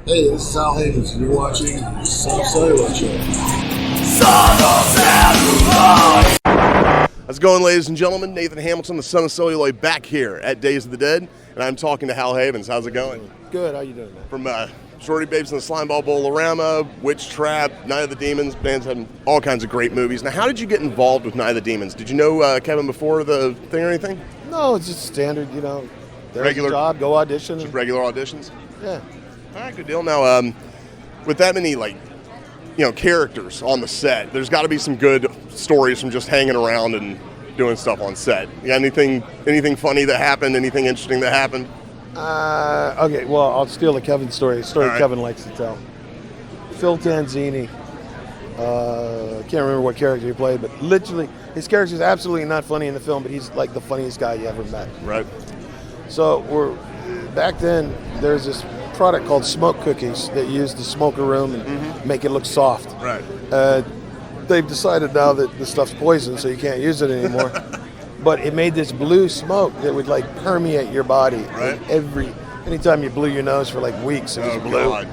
Hey, this is Hal Havins, and you're watching the Celluloid Show. How's it going, ladies and gentlemen? Nathan Hamilton, the son of Celluloid, back here at Days of the Dead, and I'm talking to Hal Havins. How's it going? Good, how you doing, man? From Sorority Babes in the Slimeball, Bowl-O-Rama, Witchtrap, Night of the Demons, bands had all kinds of great movies. Now, how did you get involved with Night of the Demons? Did you know Kevin before the thing or anything? No, it's just standard, there's Regular- a job, go audition. Just regular auditions? Yeah. All right, good deal. Now, with that many, characters on the set, there's got to be some good stories from just hanging around and doing stuff on set. You got anything funny that happened? Anything interesting that happened? Okay, well, I'll steal the Kevin story. A story All right. Kevin likes to tell. Phil Tanzini, I can't remember what character he played, but literally, his character is absolutely not funny in the film, but he's like the funniest guy you ever met. Right. So back then, there's this product called smoke cookies that you use to smoke a room and make it look soft. Right. They've decided now that the stuff's poison, so you can't use it anymore. But it made this blue smoke that would permeate your body. Right. Anytime you blew your nose for weeks, it was blue. God.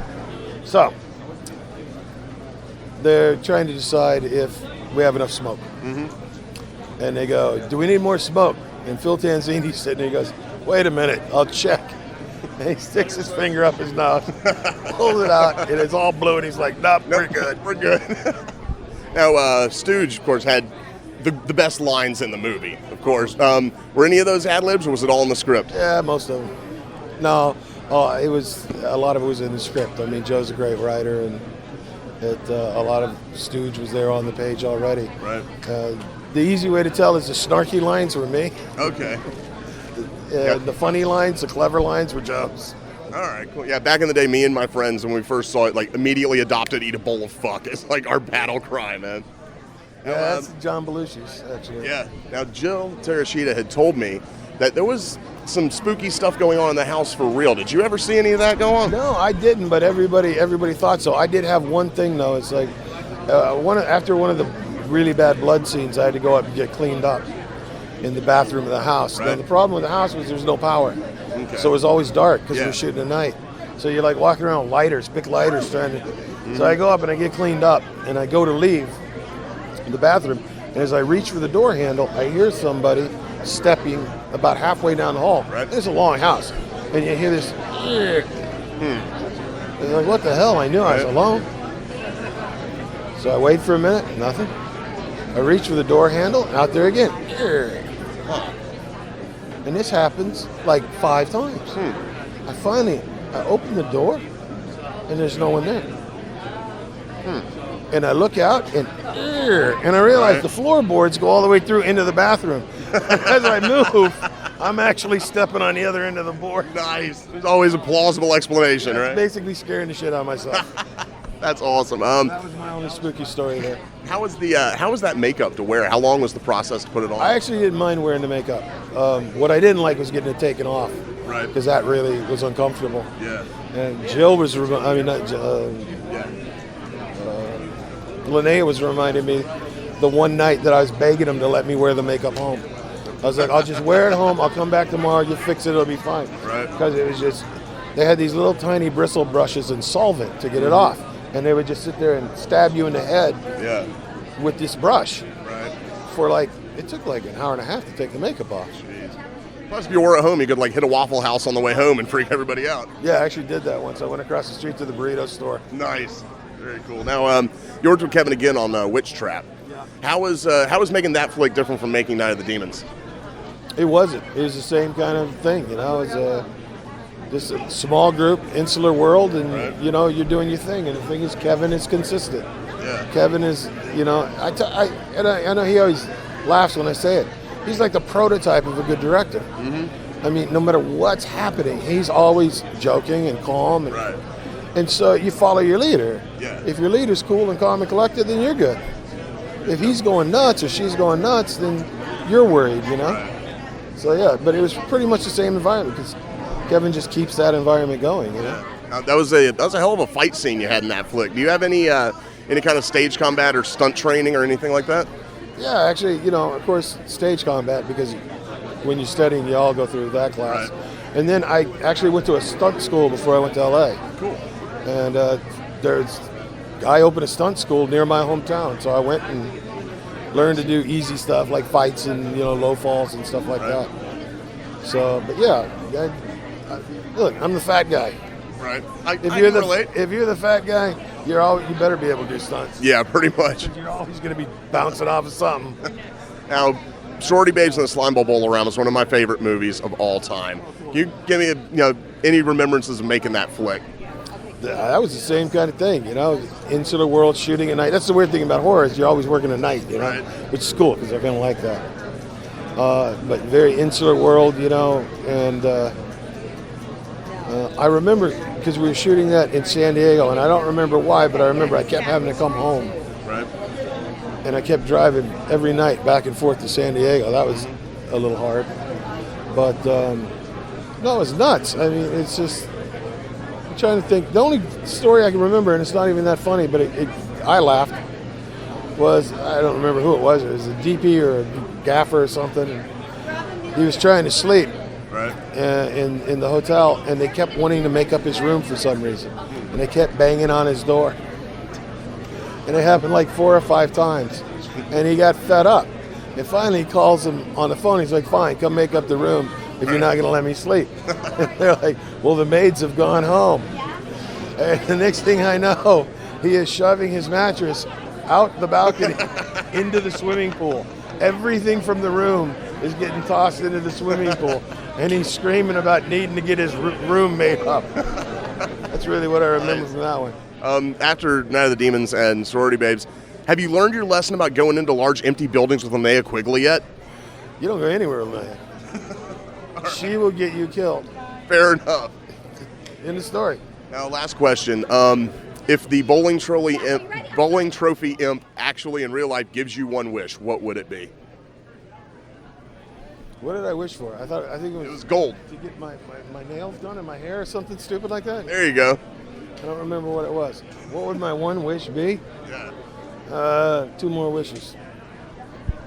So they're trying to decide if we have enough smoke. Mm-hmm. And they go, "Do we need more smoke?" And Phil Tanzini's sitting there, he goes, "Wait a minute, I'll check." And he sticks his finger up his nose, pulls it out, and it's all blue, and he's like, "Nope, we're good." We're good. Now, Stooge, of course, had the best lines in the movie, of course. Were any of those ad-libs, or was it all in the script? Yeah, most of them. No, a lot of it was in the script. I mean, Joe's a great writer, and a lot of Stooge was there on the page already. Right. The easy way to tell is the snarky lines were me. Okay. The funny lines, the clever lines were Joe's. All right, cool. Yeah, back in the day, me and my friends, when we first saw it, immediately adopted "Eat a Bowl of Fuck" as our battle cry, man. Yeah, that's John Belushi's, actually. Yeah. Now, Jill Terashita had told me that there was some spooky stuff going on in the house for real. Did you ever see any of that go on? No, I didn't, but everybody thought so. I did have one thing, though. It's after one of the really bad blood scenes, I had to go up and get cleaned up in the bathroom of the house. Right. Now, the problem with the house was there's no power. Okay. So it was always dark because we Yeah. were shooting at night. So you're walking around with lighters, big lighters trying to... So I go up and I get cleaned up and I go to leave the bathroom. And as I reach for the door handle, I hear somebody stepping about halfway down the hall. Right. It's a long house. And you hear this... It's what the hell? I knew I was alone. So I wait for a minute, nothing. I reach for the door handle, out there again. And this happens 5 times. I open the door, and there's no one there. And I look out, and I realize the floorboards go all the way through into the bathroom. As I move, I'm actually stepping on the other end of the board. Nice. There's always a plausible explanation, right? Basically scaring the shit out of myself. That's awesome. That was my only spooky story there. How was that makeup to wear? How long was the process to put it on? I actually didn't mind wearing the makeup. What I didn't like was getting it taken off. Right. Because that really was uncomfortable. Yeah. And Jill was, Linnea was reminding me the one night that I was begging him to let me wear the makeup home. I was like, I'll just wear it home. I'll come back tomorrow. You fix it. It'll be fine. Right. Because it was just, they had these little tiny bristle brushes and solvent to get it off. And they would just sit there and stab you in the head with this brush. Right. For it took an hour and a half to take the makeup off. Jeez. Plus, if you were at home, you could hit a Waffle House on the way home and freak everybody out. Yeah, I actually did that once. I went across the street to the burrito store. Nice. Very cool. Now, you worked with Kevin again on Witchtrap. Yeah. How was making that flick different from making Night of the Demons? It wasn't. It was the same kind of thing, It was just a small group, insular world, and you're doing your thing. And the thing is, Kevin is consistent. Yeah. Kevin is, I know he always laughs when I say it. He's like the prototype of a good director. Mm-hmm. I mean, no matter what's happening, he's always joking and calm. And so you follow your leader. Yeah. If your leader's cool and calm and collected, then you're good. If he's going nuts or she's going nuts, then you're worried, Right. So yeah, but it was pretty much the same environment because Kevin just keeps that environment going, Yeah. That was a hell of a fight scene you had in that flick. Do you have any kind of stage combat or stunt training or anything like that? Yeah, actually, of course, stage combat, because when you're studying, you all go through that class. Right. And then I actually went to a stunt school before I went to LA. Cool. And I opened a stunt school near my hometown, so I went and learned to do easy stuff like fights and low falls and stuff like that. So, but yeah, look, I'm the fat guy. Right. If you're the fat guy, you better be able to do stunts. Yeah, pretty much. You're always going to be bouncing off of something. Now, Sorority Babes and the Slimeball Bowl-O-Rama is one of my favorite movies of all time. Can you give me any remembrances of making that flick? That was the same kind of thing, insular world, shooting at night. That's the weird thing about horror is you're always working at night, Right. which is cool because I kind of like that. But very insular world, and I remember because we were shooting that in San Diego, and I don't remember why, but I remember I kept having to come home. Right. And I kept driving every night back and forth to San Diego. That was a little hard. But, no, it was nuts. I mean, it's just, I'm trying to think. The only story I can remember, and it's not even that funny, but I laughed, was, I don't remember who it was. It was a DP or a gaffer or something. And he was trying to sleep. Right. In the hotel, and they kept wanting to make up his room for some reason. And they kept banging on his door. And it happened like 4 or 5 times. And he got fed up. And finally he calls him on the phone. He's like, fine, come make up the room if you're not going to let me sleep. And they're like, well, the maids have gone home. And the next thing I know, he is shoving his mattress out the balcony into the swimming pool. Everything from the room is getting tossed into the swimming pool. And he's screaming about needing to get his room made up. That's really what I remember from that one. After Night of the Demons and Sorority Babes, have you learned your lesson about going into large empty buildings with Linnea Quigley yet? You don't go anywhere with Linnea. Right. She will get you killed. Fair enough. End of story. Now, last question. If the bowling trophy imp actually in real life gives you one wish, what would it be? What did I wish for? I think it was gold. To get my nails done and my hair or something stupid like that. There you go. I don't remember what it was. What would my one wish be? Yeah. 2 more wishes.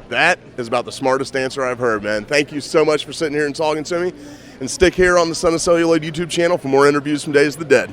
That is about the smartest answer I've heard, man. Thank you so much for sitting here and talking to me. And stick here on the Son of Celluloid YouTube channel for more interviews from Days of the Dead.